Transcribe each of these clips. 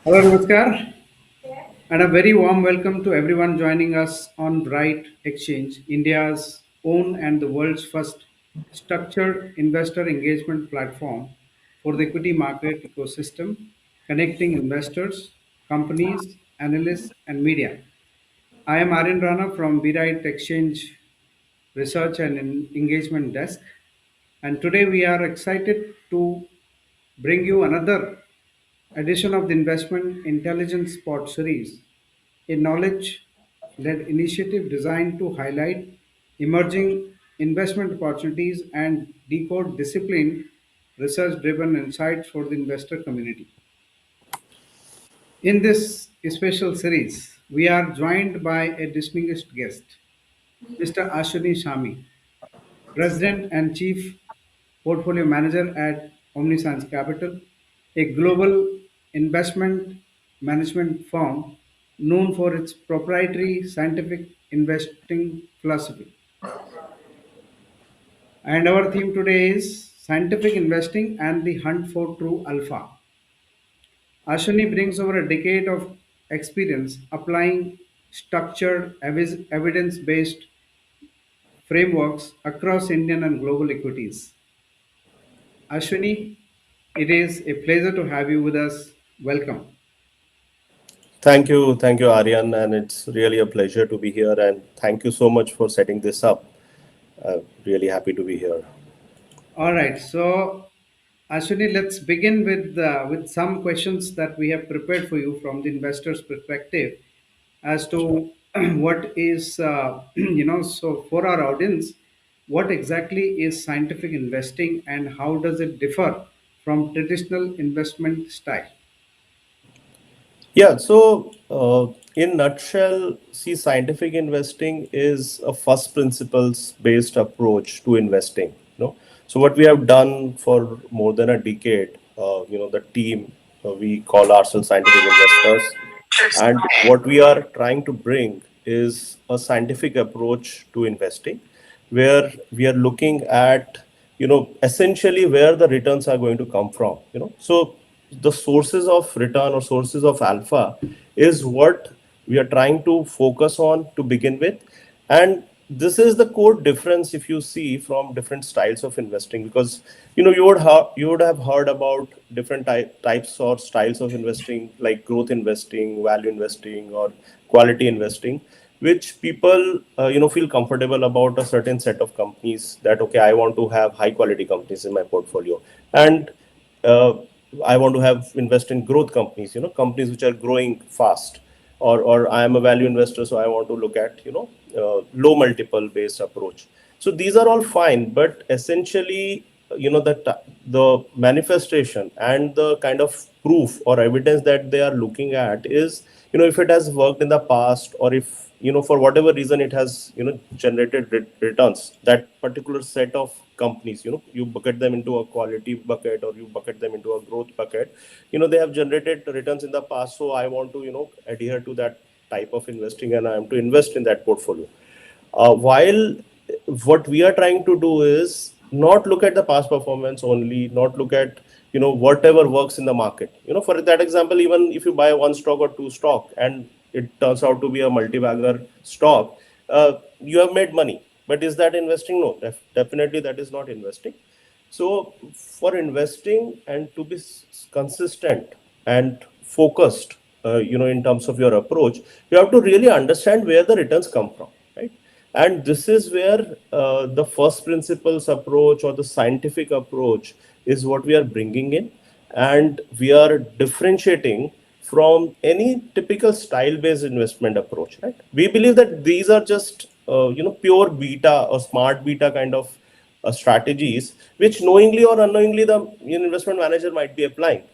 Hello, Namaskar, and a very warm welcome to everyone joining us on VRIGHT Exchange, India's own and the world's first structured investor engagement platform for the equity market ecosystem, connecting investors, companies, analysts, and media. I am Aryan Rana from VRIGHT Exchange Research and Engagement Desk, and today we are excited to bring you another edition of the Investment Intelligence Spot series, a knowledge led initiative designed to highlight emerging investment opportunities and decode disciplined, research driven insights for the investor community. In this special series, we are joined by a distinguished guest, Mr. Ashwini Shami, President and Chief Portfolio Manager at OmniScience Capital, a global investment management firm known for its proprietary scientific investing philosophy. And our theme today is scientific investing and the hunt for true alpha. Ashwini brings over a decade of experience applying structured, evidence based frameworks across Indian and global equities. Ashwini, it is a pleasure to have you with us. Welcome. Thank you, Aryan, and it's really a pleasure to be here. And thank you so much for setting this up. Really happy to be here. All right. So, Ashwini, let's begin with some questions that we have prepared for you from the investor's perspective as to what is So for our audience, what exactly is scientific investing and how does it differ from traditional investment style? Yeah, so in nutshell, see, scientific investing is a first principles based approach to investing. So what we have done for more than a decade, the team, we call ourselves scientific investors, and what we are trying to bring is a scientific approach to investing, where we are looking at essentially where the returns are going to come from. So the sources of return or sources of alpha is what we are trying to focus on to begin with. And this is the core difference if you see from different styles of investing, because you would have heard about different types or styles of investing, like growth investing, value investing, or quality investing, which people feel comfortable about a certain set of companies, that okay, I want to have high quality companies in my portfolio, and uh, I want to have invest in growth companies, companies which are growing fast, or I am a value investor, so I want to look at low multiple based approach. So these are all fine, but essentially, the manifestation and the kind of proof or evidence that they are looking at is, if it has worked in the past, or if for whatever reason it has generated returns, that particular set of companies, you bucket them into a quality bucket or you bucket them into a growth bucket, they have generated returns in the past, so I want to adhere to that type of investing, and I am to invest in that portfolio. While what we are trying to do is not look at the past performance only, not look at whatever works in the market. For that example, even if you buy one stock or two stock and it turns out to be a multi-bagger stock, you have made money. But is that investing? No, definitely that is not investing. So for investing and to be consistent and focused, in terms of your approach, you have to really understand where the returns come from, right? And this is where the first principles approach or the scientific approach is what we are bringing in, and we are differentiating from any typical style-based investment approach. Right? We believe that these are just pure beta or smart beta kind of strategies, which knowingly or unknowingly the investment manager might be applying.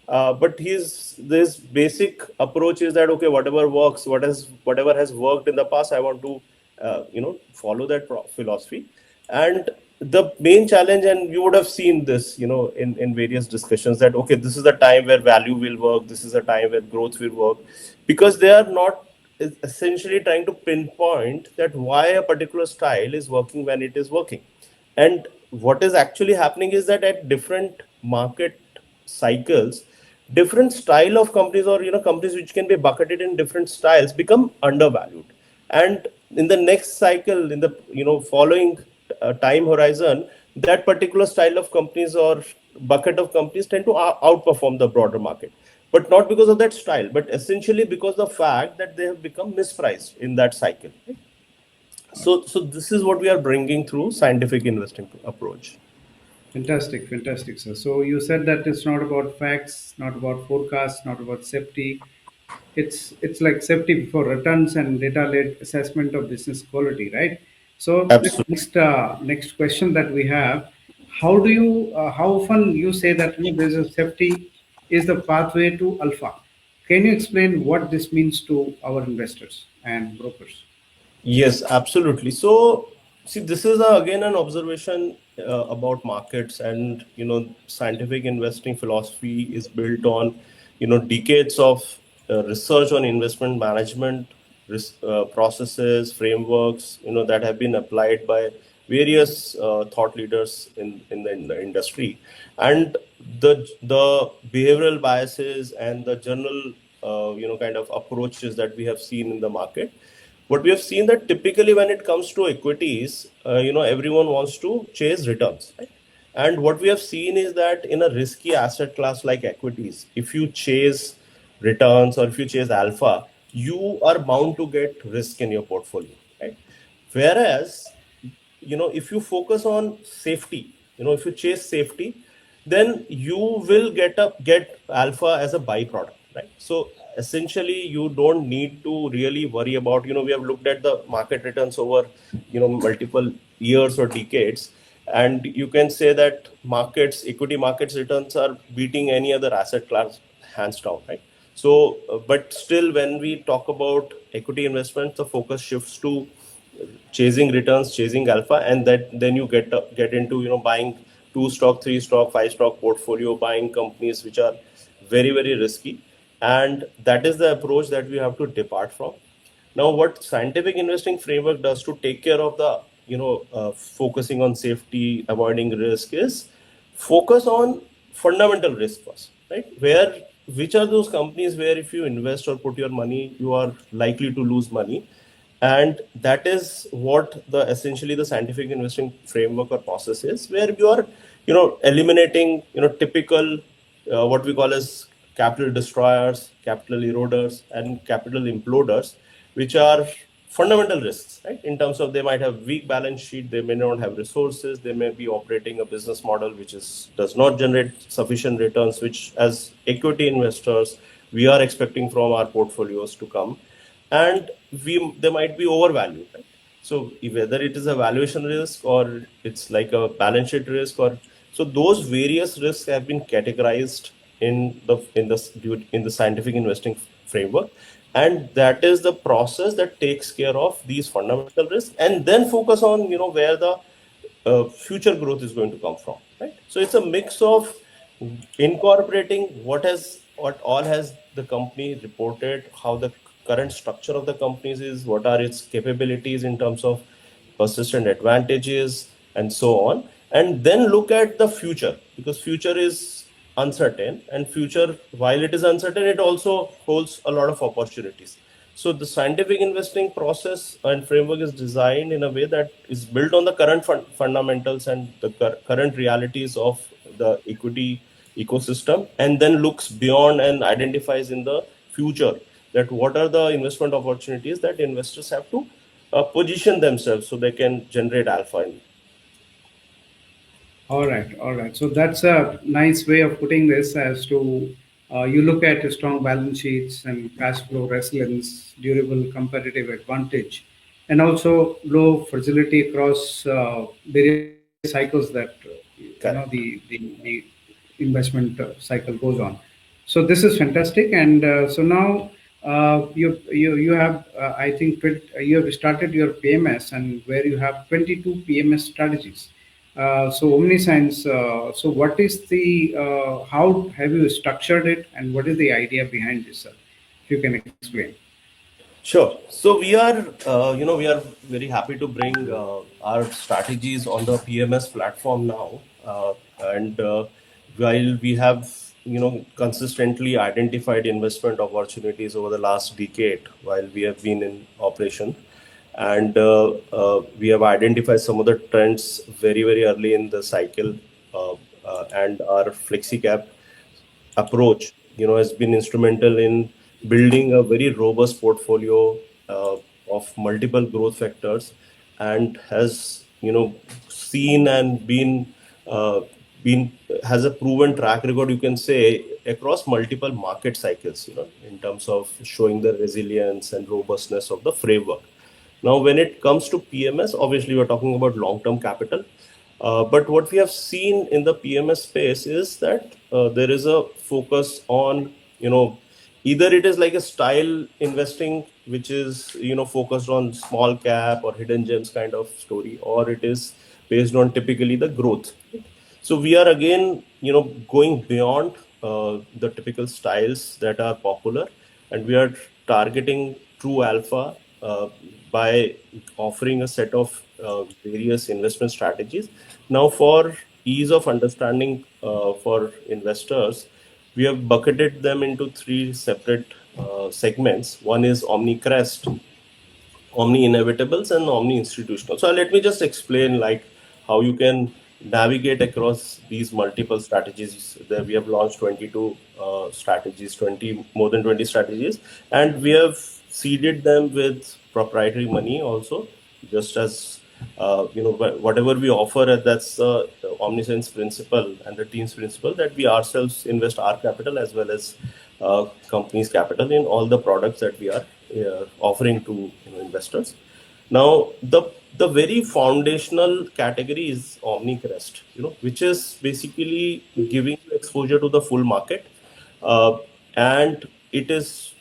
But his this basic approach is that okay, whatever works, whatever has worked in the past, I want to follow that philosophy. And the main challenge, and you would have seen this in various discussions, that okay, this is the time where value will work, this is the time where growth will work, because they are not essentially trying to pinpoint that why a particular style is working when it is working. And what is actually happening is that at different market cycles, different style of companies, or companies which can be bucketed in different styles, become undervalued. And in the next cycle, in the following time horizon, that particular style of companies or bucket of companies tend to outperform the broader market, but not because of that style, but essentially because of the fact that they have become mispriced in that cycle. So this is what we are bringing through scientific investing approach. Fantastic, fantastic, sir. So you said that it's not about facts, not about forecasts, not about safety. It's like safety before returns and data-led assessment of business quality, right? So Absolutely. next question that we have: how often you say that business safety is the pathway to alpha? Can you explain what this means to our investors and brokers? Yes, absolutely. So, see, this is again an observation about markets, and scientific investing philosophy is built on decades of research on investment management, processes, frameworks, that have been applied by various thought leaders in the industry, and the behavioral biases and the general kind of approaches that we have seen in the market. What we have seen that typically when it comes to equities, everyone wants to chase returns, right? And what we have seen is that in a risky asset class like equities, if you chase returns or if you chase alpha, you are bound to get risk in your portfolio, right? Whereas, if you focus on safety, if you chase safety, then you will get alpha as a byproduct, right? So essentially, you don't need to really worry about, we have looked at the market returns over, multiple years or decades, and you can say that equity markets returns are beating any other asset class hands down, right? So, but still, when we talk about equity investments, the focus shifts to chasing returns, chasing alpha, and that then you get into buying two stock, three stock, five stock portfolio, buying companies which are very very risky, and that is the approach that we have to depart from. Now, what scientific investing framework does to take care of the focusing on safety, avoiding risk, is focus on fundamental risk first, right? Which are those companies where if you invest or put your money, you are likely to lose money, and that is what the essentially the scientific investing framework or process is, where you are eliminating typical what we call as capital destroyers, capital eroders, and capital imploders, which are fundamental risks, right? In terms of they might have weak balance sheet, they may not have resources, they may be operating a business model which is does not generate sufficient returns, which as equity investors we are expecting from our portfolios to come, and they might be overvalued, right? So whether it is a valuation risk or it's like a balance sheet risk, or so those various risks have been categorized in the scientific investing framework, and that is the process that takes care of these fundamental risks and then focus on where the future growth is going to come from, right? So it's a mix of incorporating what all has the company reported, how the current structure of the companies is, what are its capabilities in terms of persistent advantages, and so on, and then look at the future, because future is uncertain, and future, while it is uncertain, it also holds a lot of opportunities. So the scientific investing process and framework is designed in a way that is built on the current fundamentals and the current realities of the equity ecosystem, and then looks beyond and identifies in the future that what are the investment opportunities that investors have to position themselves so they can generate alpha in. All right, all right. So that's a nice way of putting this as to you look at strong balance sheets and cash flow resilience, durable competitive advantage, and also low fragility across various cycles that Correct. the investment cycle goes on. So this is fantastic, and so now you have I think you have started your PMS and where you have 22 PMS strategies. So OmniScience. So what is the how have you structured it, and what is the idea behind this, sir? If you can explain. Sure. So we are very happy to bring our strategies on the PMS platform now. And while we have consistently identified investment opportunities over the last decade while we have been in operation. And we have identified some of the trends very, very early in the cycle. And our FlexiCap approach, has been instrumental in building a very robust portfolio of multiple growth factors, and has, seen and uh, been has a proven track record, you can say, across multiple market cycles, in terms of showing the resilience and robustness of the framework. Now, when it comes to PMS, obviously we're talking about long-term capital. But what we have seen in the PMS space is that there is a focus on, either it is like a style investing, which is, focused on small cap or hidden gems kind of story, or it is based on typically the growth. Right? So we are again, going beyond the typical styles that are popular, and we are targeting true alpha by offering a set of various investment strategies. Now, for ease of understanding for investors, we have bucketed them into three separate segments. One is Omni Crest, Omni Inevitables, and Omni Institutional. So let me just explain like how you can navigate across these multiple strategies. There we have launched 22 strategies, 20 more than 20 strategies, and we have seeded them with proprietary money also, just as whatever we offer, that's the OmniScience principle and the team's principle, that we ourselves invest our capital as well as company's capital in all the products that we are offering to, investors. Now, the very foundational category is OmniCrest, which is basically giving you exposure to the full market, uh, and it is,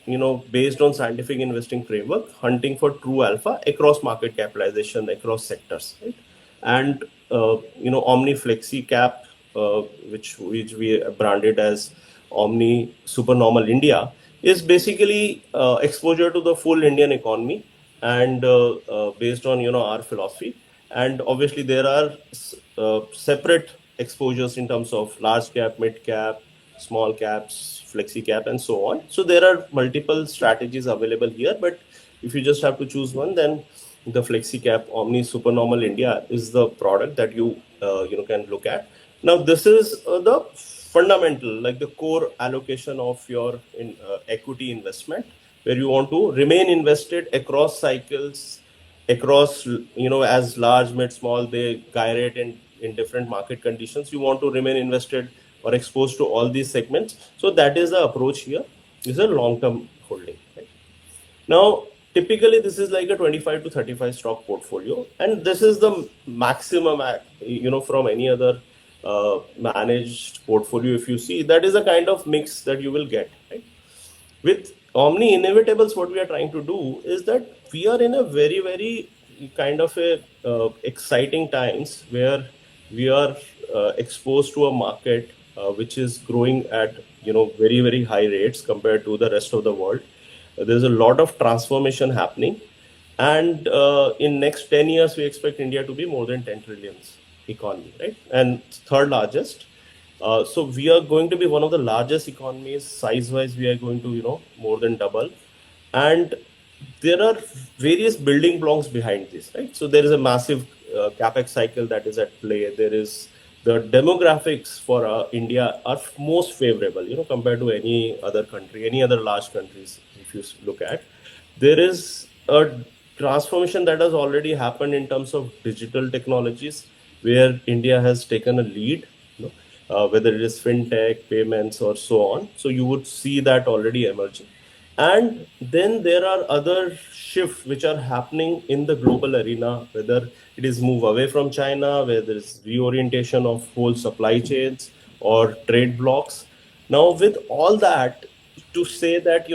based on scientific investing framework, hunting for true alpha across market capitalization, across sectors, right? And Omni Flexi Cap, which we branded as Omni Supernormal India, is basically exposure to the full Indian economy, and based on, our philosophy. And obviously there are separate exposures in terms of large cap, mid cap, small caps, flexi cap, and so on. So there are multiple strategies available here, but if you just have to choose one, then the flexi cap Omni Supernormal India is the product that you can look at. Now, this is the fundamental, like the core allocation of your equity investment, where you want to remain invested across cycles, across, as large, mid, small, they gyrate in different market conditions. You want to remain invested or exposed to all these segments. So that is the approach here. Is a long term holding, right? Now, typically, this is like a 25 to 35 stock portfolio, and this is the maximum, from any other managed portfolio. If you see, that is the kind of mix that you will get, right? With Omni Inevitables, what we are trying to do is that we are in a very, very kind of a exciting times where we are exposed to a market which is growing at, very, very high rates compared to the rest of the world. There's a lot of transformation happening, and in next 10 years we expect India to be more than 10 trillions economy, right? And third largest. So we are going to be one of the largest economies size wise. We are going to, more than double, and there are various building blocks behind this, right? So there is a massive capex cycle that is at play. There is the demographics for India are most favorable, compared to any other country, any other large countries. If you look at, there is a transformation that has already happened in terms of digital technologies, where India has taken a lead, whether it is fintech, payments, or so on. So you would see that already emerging. And then there are other shifts which are happening in the global arena, whether it is move away from China, where there is reorientation of whole supply chains or trade blocks. Now, with all that, to say that,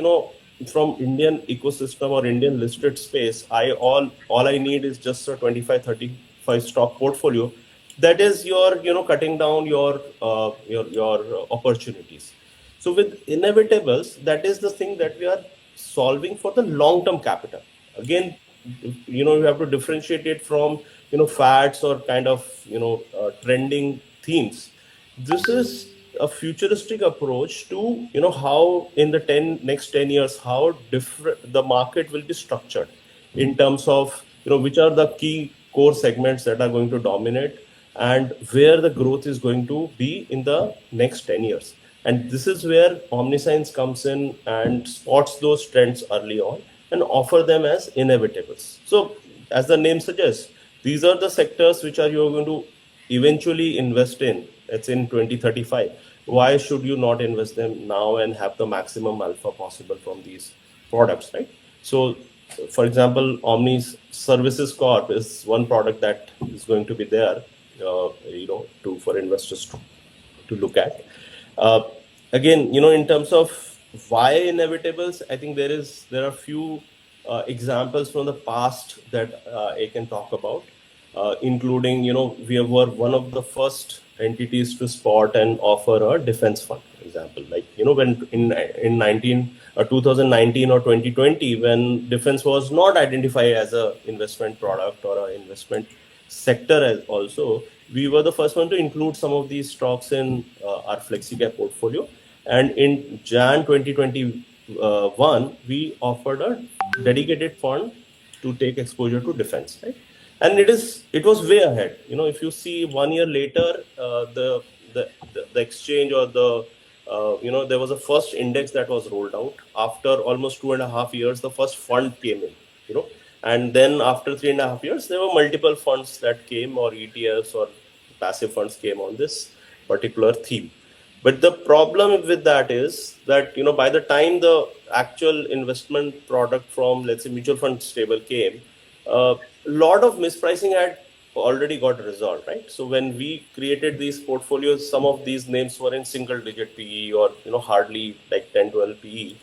from Indian ecosystem or Indian listed space, all I need is just a 25, 35 stock portfolio. That is your, cutting down your opportunities. So with inevitables, that is the thing that we are solving for the long-term capital. Again, you have to differentiate it from, fads or kind of, trending themes. This is a futuristic approach to, how in the next 10 years, how different the market will be structured in terms of, which are the key core segments that are going to dominate, and where the growth is going to be in the next 10 years. And this is where OmniScience comes in and spots those trends early on and offer them as inevitables. So, as the name suggests, these are the sectors which are you're going to eventually invest in. It's in 2035. Why should you not invest them now and have the maximum alpha possible from these products, right? So, for example, Omni's Services Corp is one product that is going to be there, to for investors to look at. Uh, Again, in terms of why inevitables, I think there are few examples from the past that I can talk about, including, we were one of the first entities to spot and offer a defense fund, for example. Like, when in 2019 or 2020, when defense was not identified as a investment product or an investment sector, as also we were the first one to include some of these stocks in our FlexiCap portfolio. And in Jan 2021, we offered a dedicated fund to take exposure to defense, right? And it was way ahead. If you see 1 year later, the exchange or there was a first index that was rolled out. After almost 2.5 years, the first fund came in. And then after 3.5 years, there were multiple funds that came, or ETFs or passive funds came on this particular theme. But the problem with that is that, by the time the actual investment product from, let's say, mutual fund stable came, a lot of mispricing had already got resolved, right? So when we created these portfolios, some of these names were in single digit PE, or, hardly like 10, 12 PE.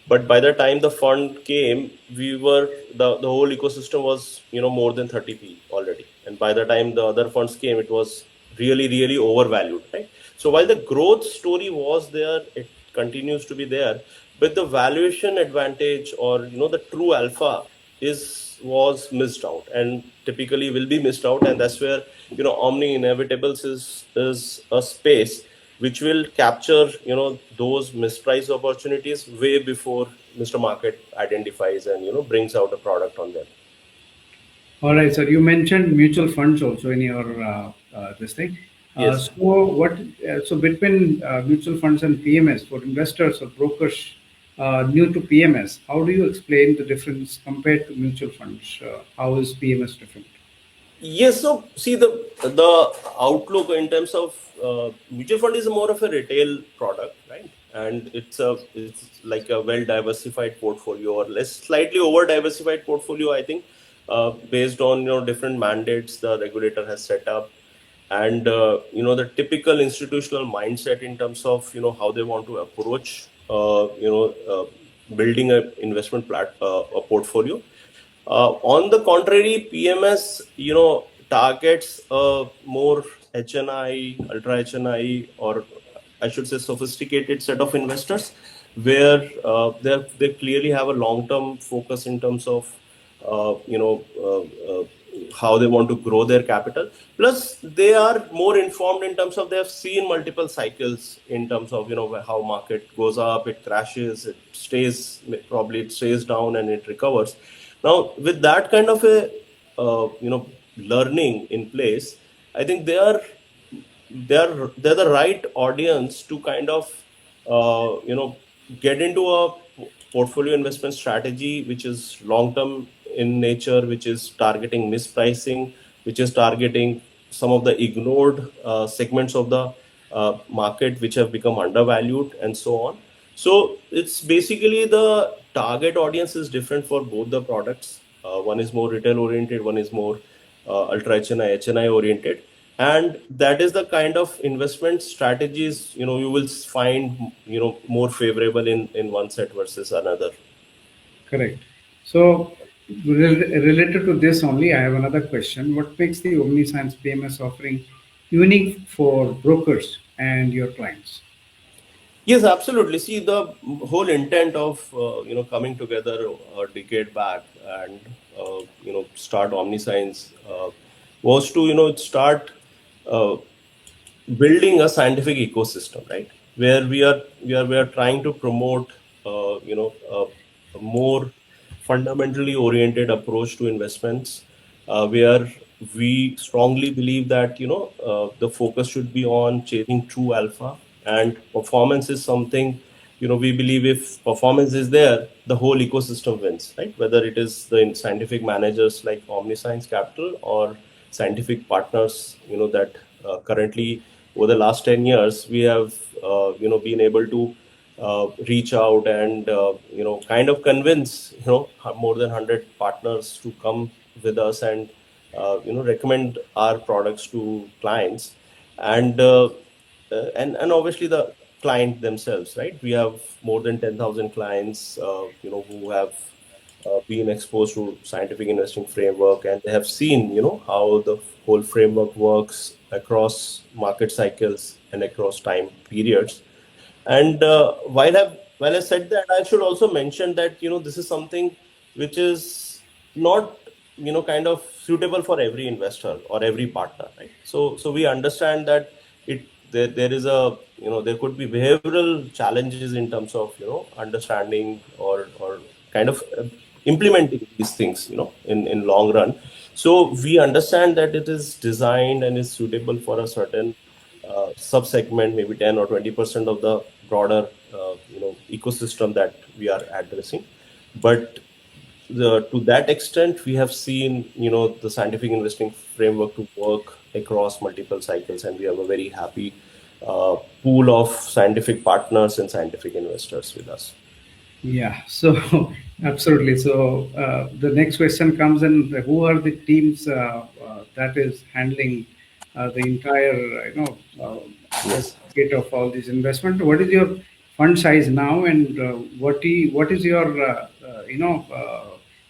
But by the time the fund came, the whole ecosystem was, more than 30 P already. And by the time the other funds came, it was really, really overvalued, right? So while the growth story was there, it continues to be there, but the valuation advantage, or, the true alpha was missed out, and typically will be missed out. And that's where, Omni Inevitables is a space which will capture, those mispriced opportunities way before Mr. Market identifies and, brings out a product on them. All right, sir. You mentioned mutual funds also in your this thing. Yes. So between mutual funds and PMS for investors or brokers new to PMS, how do you explain the difference compared to mutual funds? How is PMS different? Yes, so see, the outlook in terms of mutual fund is more of a retail product, right? And it's like a well diversified portfolio, or less slightly over diversified portfolio, I think, based on, different mandates the regulator has set up, and the typical institutional mindset in terms of, how they want to approach building a investment a portfolio. On the contrary, PMS, targets a more HNI, ultra HNI, or I should say sophisticated set of investors, where they clearly have a long-term focus in terms of, how they want to grow their capital. Plus, they are more informed in terms of they have seen multiple cycles in terms of, how market goes up, it crashes, it stays down, and it recovers. Now, with that kind of a learning in place, I think they're the right audience to kind of get into a portfolio investment strategy which is long term in nature, which is targeting mispricing, which is targeting some of the ignored segments of the market which have become undervalued, and so on. So it's basically the target audience is different for both the products. One is more retail oriented, one is more ultra HNI oriented, and that is the kind of investment strategies, you will find, more favorable in one set versus another. Correct. So, related to this only, I have another question. What makes the OmniScience PMS offering unique for brokers and your clients? Yes, absolutely. See, the whole intent of coming together a decade back and start OmniScience was to start. Uh, building a scientific ecosystem, right? Where we are trying to promote, a more fundamentally oriented approach to investments, where we strongly believe that the focus should be on chasing true alpha, and performance is something, we believe if performance is there, the whole ecosystem wins, right? Whether it is the scientific managers like OmniScience Capital or scientific partners, that currently over the last 10 years we have been able to reach out and kind of convince more than 100 partners to come with us and recommend our products to clients. And uh, uh, and and obviously the client themselves, right? We have more than 10,000 clients who have been exposed to scientific investing framework, and they have seen how the whole framework works across market cycles and across time periods. And while I said that, I should also mention that this is something which is not kind of suitable for every investor or every partner, right? So we understand that there is a there could be behavioral challenges in terms of understanding or kind of implementing these things in long run. So we understand that it is designed and is suitable for a certain sub-segment, maybe 10 or 20% of the broader ecosystem that we are addressing. But to that extent, we have seen the scientific investing framework to work across multiple cycles, and we have a very happy pool of scientific partners and scientific investors with us. Yeah, so absolutely. So the next question comes in: who are the teams that is handling the entire, Yes. basket of all these investment? What is your fund size now, and what is your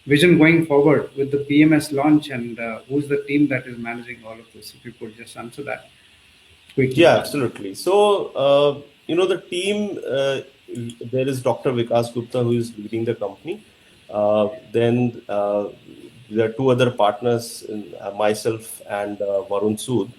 vision going forward with the PMS launch, and who's the team that is managing all of this? If you could just answer that quickly. Yeah, absolutely. So, the team, there is Dr. Vikas Gupta who is leading the company. Then there are two other partners, myself and Varun Sood,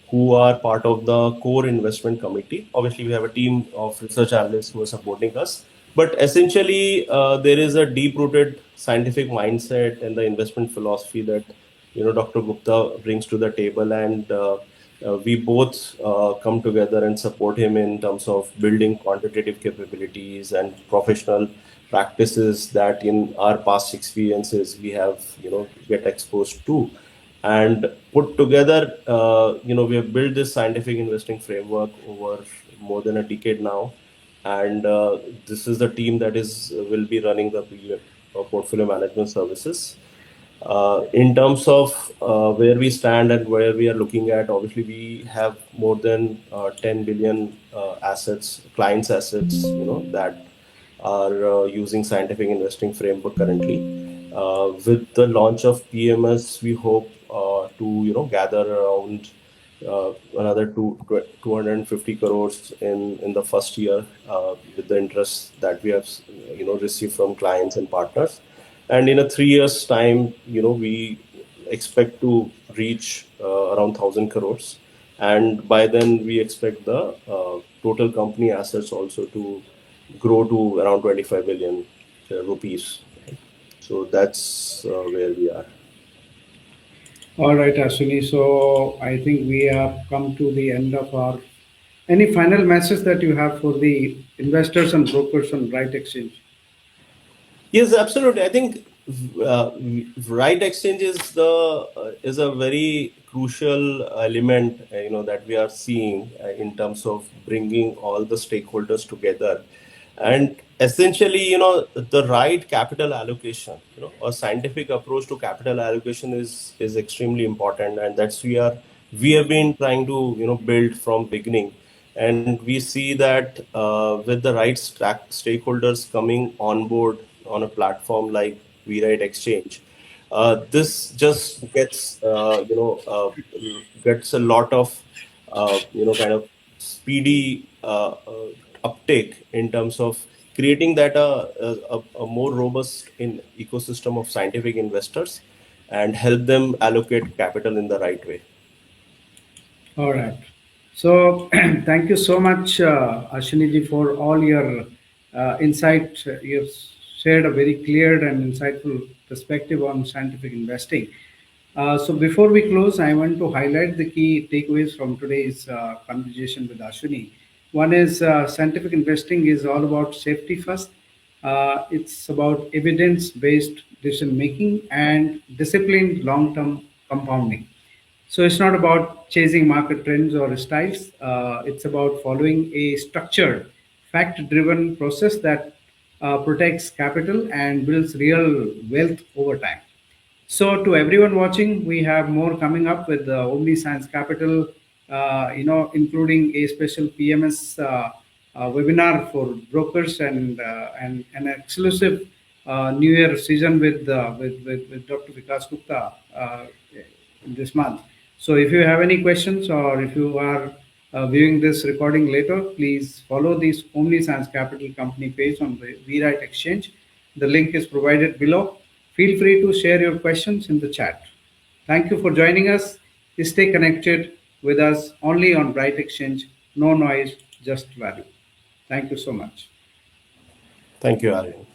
who are part of the core investment committee. Obviously, we have a team of research analysts who are supporting us. But essentially, there is a deep-rooted scientific mindset and the investment philosophy that Dr. Gupta brings to the table, and we both come together and support him in terms of building quantitative capabilities and professional practices that in our past experiences we have get exposed to, and put together we have built this scientific investing framework over more than a decade now. And this is the team that is will be running the portfolio management services. In terms of where we stand and where we are looking at, obviously we have more than 10 billion assets, clients' assets, that are using scientific investing framework currently. With the launch of PMS, we hope to gather around another 250 crores in the first year, with the interest that we have received from clients and partners. And in a 3 years time, we expect to reach around 1,000 crores. And by then we expect the total company assets also to grow to around 25 billion rupees, right? So that's where we are. All right, Ashwini. So I think we have come to the end of our. Any final message that you have for the investors and brokers on Bright Exchange? Yes, absolutely. I think right exchange is a very crucial element, that we are seeing in terms of bringing all the stakeholders together, and essentially, the right capital allocation, a scientific approach to capital allocation is extremely important, and we have been trying to build from beginning. And we see that with the right stakeholders coming on board on a platform like VRIGHT Exchange, this just gets a lot of kind of speedy uptake in terms of creating that a more robust in ecosystem of scientific investors, and help them allocate capital in the right way. All right. So, thank you so much, Ashwini ji, for all your insight. You've shared a very clear and insightful perspective on scientific investing. So, before we close, I want to highlight the key takeaways from today's conversation with Ashwini. One is scientific investing is all about safety first. It's about evidence based decision making and disciplined long term compounding. So it's not about chasing market trends or styles. It's about following a structured, fact-driven process that protects capital and builds real wealth over time. So, to everyone watching, we have more coming up with the OmniScience Capital, including a special PMS webinar for brokers and an exclusive New Year season with Dr. Vikas Gupta this month. So, if you have any questions or if you are viewing this recording later, please follow this OmniScience Capital company page on the VRIGHT Exchange. The link is provided below. Feel free to share your questions in the chat. Thank you for joining us. Stay connected with us only on Bright Exchange. No noise, just value. Thank you so much. Thank you, Aryan.